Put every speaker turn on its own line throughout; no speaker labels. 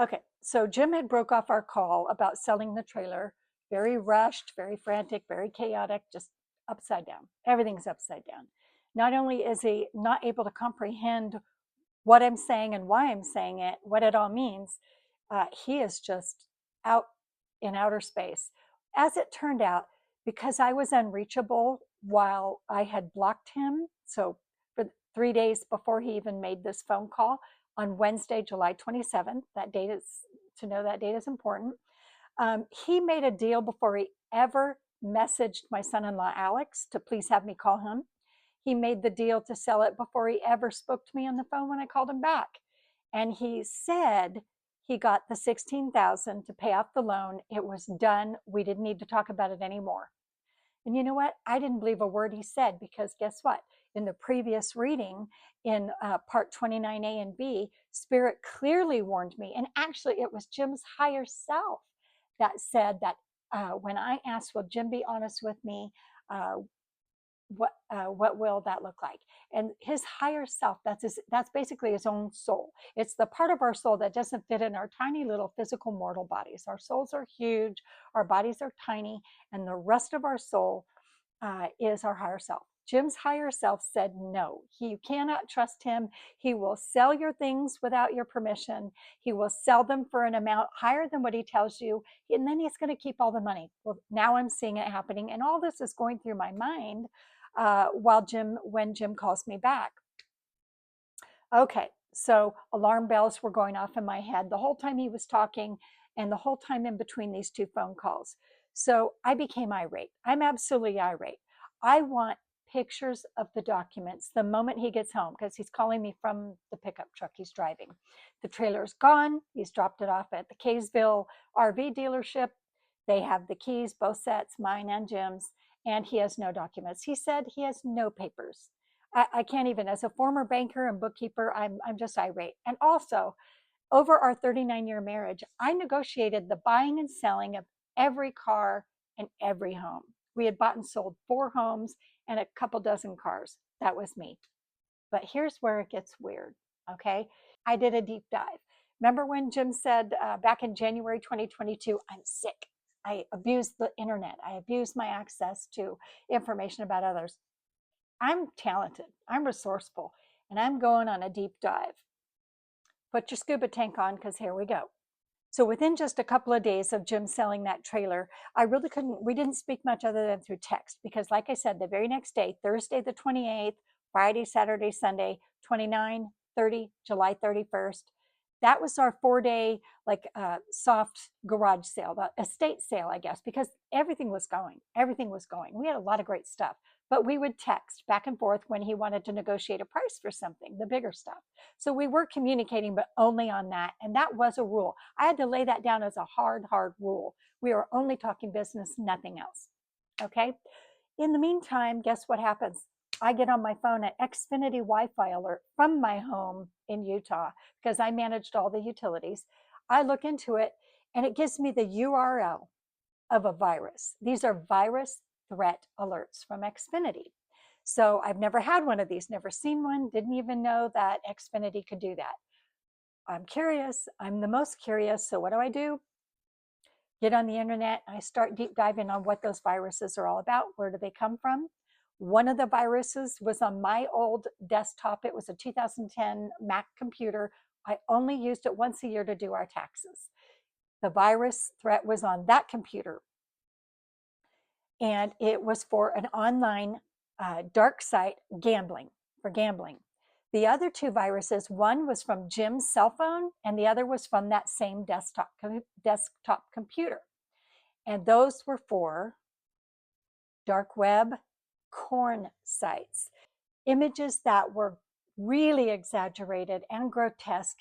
Okay, so Jim had broke off our call about selling the trailer. Very rushed, very frantic, very chaotic, just upside down. Everything's upside down. Not only is he not able to comprehend what I'm saying and why I'm saying it, what it all means, he is just out in outer space. As it turned out, because I was unreachable while I had blocked him, so for 3 days before he even made this phone call on Wednesday, July 27th, that date is to know that date is important. He made a deal before he ever messaged my son in law, Alex, to please have me call him. He made the deal to sell it before he ever spoke to me on the phone when I called him back. And he said he got the 16,000 to pay off the loan. It was done. We didn't need to talk about it anymore. And you know what? I didn't believe a word he said, because guess what? In the previous reading, in part 29A and B, Spirit clearly warned me. And actually, it was Jim's higher self that said that when I asked, will Jim be honest with me? Uh, what will that look like? And his higher self, that's basically his own soul. It's the part of our soul that doesn't fit in our tiny little physical mortal bodies. Our souls are huge, our bodies are tiny, and the rest of our soul is our higher self. Jim's higher self said no, you cannot trust him. He will sell your things without your permission. He will sell them for an amount higher than what he tells you, and then he's going to keep all the money. Well, now I'm seeing it happening, and all this is going through my mind when Jim calls me back. Okay, so alarm bells were going off in my head the whole time he was talking and the whole time in between these two phone calls. So I became irate. I'm absolutely irate. I want pictures of the documents the moment he gets home, because he's calling me from the pickup truck he's driving. The trailer's gone. He's dropped it off at the Kaysville RV dealership. They have the keys, both sets, mine and Jim's, and he has no documents. He said he has no papers. I can't even, as a former banker and bookkeeper, I'm just irate. And also, over our 39-year marriage, I negotiated the buying and selling of every car and every home. We had bought and sold 4 homes and a couple dozen cars. That was me. But here's where it gets weird, okay? I did a deep dive. Remember when Jim said back in January 2022, I'm sick. I abused the internet. I abused my access to information about others. I'm talented, I'm resourceful, and I'm going on a deep dive. Put your scuba tank on, because here we go. So within just a couple of days of Jim selling that trailer, we didn't speak much other than through text, because like I said, the very next day, Thursday the 28th, Friday, Saturday, Sunday, 29, 30, July 31st, that was our 4-day soft garage sale, the estate sale, I guess, because everything was going. We had a lot of great stuff, but we would text back and forth when he wanted to negotiate a price for something, the bigger stuff. So we were communicating, but only on that. And that was a rule. I had to lay that down as a hard rule. We are only talking business, nothing else. Okay. In the meantime, guess what happens? I get on my phone an Xfinity Wi-Fi alert from my home in Utah, because I managed all the utilities. I look into it and it gives me the URL of a virus. These are virus threat alerts from Xfinity. So I've never had one of these, never seen one, didn't even know that Xfinity could do that. I'm curious. I'm the most curious. So what do? Get on the internet. I start deep diving on what those viruses are all about. Where do they come from? One of the viruses was on my old desktop. It was a 2010 Mac computer. I only used it once a year to do our taxes. The virus threat was on that computer. And it was for an online dark site for gambling. The other 2 viruses, one was from Jim's cell phone and the other was from that same desktop computer. And those were for dark web porn sites, images that were really exaggerated and grotesque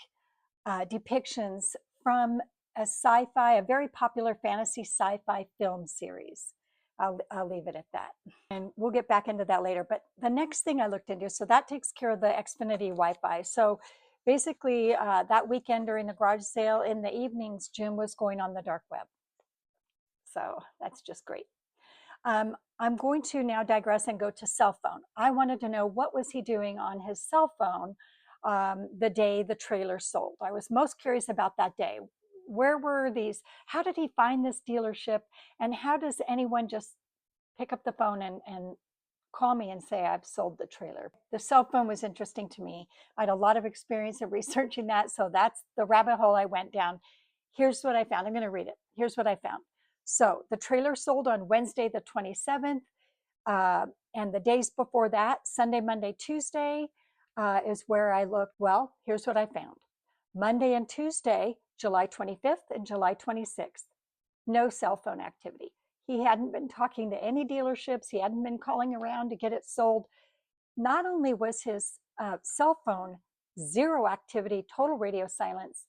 depictions from a very popular fantasy sci-fi film series. I'll leave it at that. And we'll get back into that later. But the next thing I looked into, so that takes care of the Xfinity Wi-Fi. So basically that weekend during the garage sale in the evenings, Jim was going on the dark web. So that's just great. I'm going to now digress and go to cell phone. I wanted to know, what was he doing on his cell phone the day the trailer sold. I was most curious about that day. Where were these? How did he find this dealership? And how does anyone just pick up the phone and call me and say I've sold the trailer? The cell phone was interesting to me. I had a lot of experience in researching that, so that's the rabbit hole I went down. Here's what I found. I'm going to read it. Here's what I found. So the trailer sold on Wednesday the 27th, and the days before that, Sunday, Monday, Tuesday, is where I looked. Well, here's what I found. Monday and Tuesday, July 25th and July 26th, no cell phone activity. He hadn't been talking to any dealerships. He hadn't been calling around to get it sold. Not only was his cell phone zero activity, total radio silence,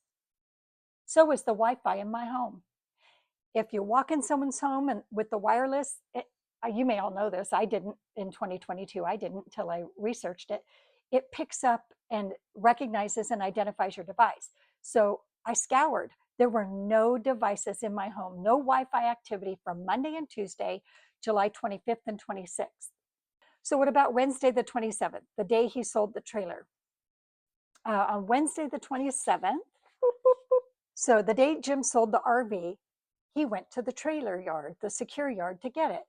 so was the Wi-Fi in my home. If you walk in someone's home and with the wireless, you may all know this. I didn't in 2022. I didn't until I researched it. It picks up and recognizes and identifies your device. So I scoured. There were no devices in my home, no Wi-Fi activity from Monday and Tuesday, July 25th and 26th. So what about Wednesday the 27th, the day he sold the trailer? On Wednesday the 27th, so the day Jim sold the RV, he went to the trailer yard, the secure yard, to get it.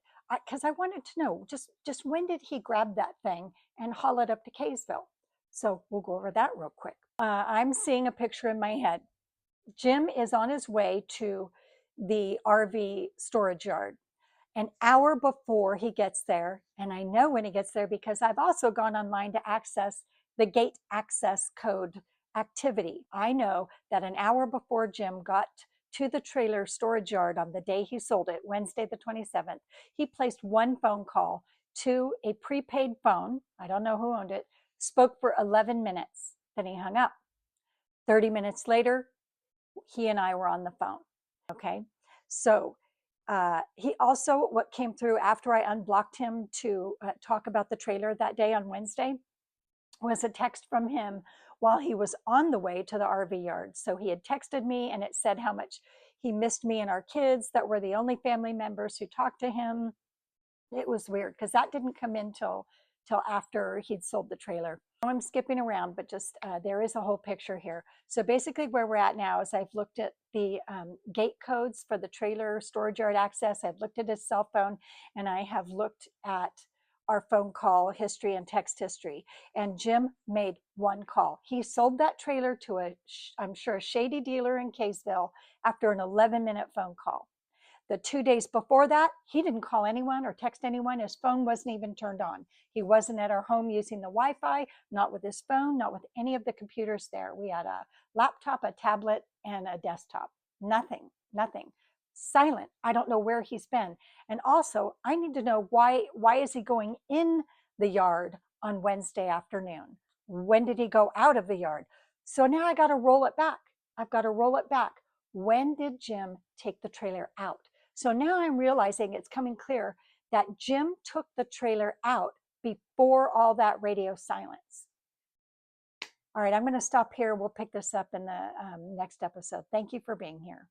Because I wanted to know just when did he grab that thing and haul it up to Kaysville? So we'll go over that real quick. I'm seeing a picture in my head. Jim is on his way to the RV storage yard an hour before he gets there. And I know when he gets there because I've also gone online to access the gate access code activity. I know that an hour before Jim got to the trailer storage yard on the day he sold it, Wednesday the 27th, he placed one phone call to a prepaid phone. I don't know who owned it, spoke for 11 minutes. Then he hung up. 30 minutes later, he and I were on the phone. Okay. So he also, what came through after I unblocked him to talk about the trailer that day on Wednesday, was a text from him while he was on the way to the RV yard. So he had texted me and it said how much he missed me and our kids, that were the only family members who talked to him. It was weird because that didn't come in till after he'd sold the trailer. I'm skipping around, but just there is a whole picture here. So basically where we're at now is I've looked at the gate codes for the trailer storage yard access. I've looked at his cell phone, and I have looked at our phone call history and text history. And Jim made one call. He sold that trailer to I'm sure, a shady dealer in Kaysville after an 11-minute phone call. The 2 days before that, he didn't call anyone or text anyone. His phone wasn't even turned on. He wasn't at our home using the Wi-Fi, not with his phone, not with any of the computers there. We had a laptop, a tablet, and a desktop. Nothing. Silent. I don't know where he's been. And also, I need to know why is he going in the yard on Wednesday afternoon? When did he go out of the yard? So now I got to roll it back. I've got to roll it back. When did Jim take the trailer out? So now I'm realizing it's coming clear that Jim took the trailer out before all that radio silence. All right, I'm going to stop here. We'll pick this up in the next episode. Thank you for being here.